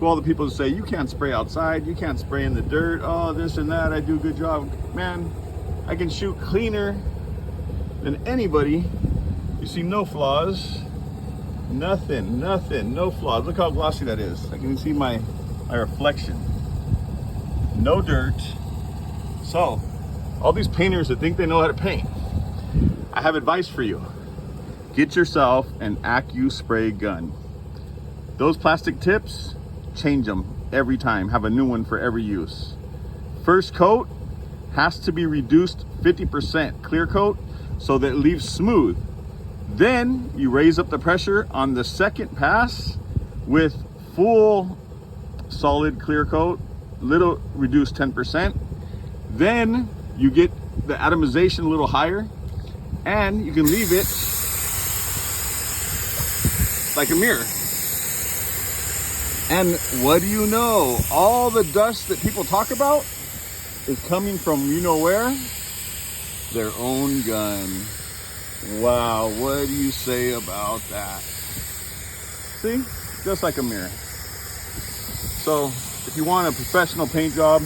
to all the people that say, you can't spray outside, you can't spray in the dirt, oh, this and that, I do a good job. Man, I can shoot cleaner than anybody. You see no flaws, nothing, no flaws. Look how glossy that is. I can see my reflection. No dirt. So, all these painters that think they know how to paint, I have advice for you. Get yourself an AccuSpray gun. Those plastic tips, change them every time. Have a new one for every use. First coat has to be reduced 50% clear coat so that it leaves smooth. Then you raise up the pressure on the second pass with full solid clear coat, little reduced 10%. Then you get the atomization a little higher, and you can leave it like a mirror. And what do you know? All the dust that people talk about is coming from, you know where? Their own gun. Wow, what do you say about that? See, just like a mirror. So if you want a professional paint job,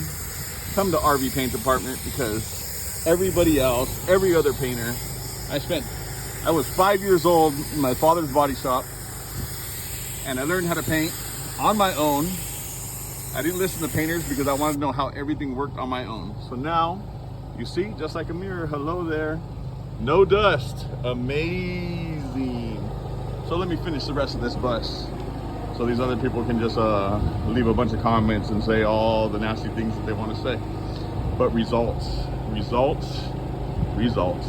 come to RV Paint Department, because everybody else, every other painter, I was 5 years old in my father's body shop, and I learned how to paint on my own. I didn't listen to painters because I wanted to know how everything worked on my own. So now, you see, just like a mirror, hello there. No dust, amazing. So let me finish the rest of this bus, so these other people can just leave a bunch of comments and say all the nasty things that they want to say. But results, results, results.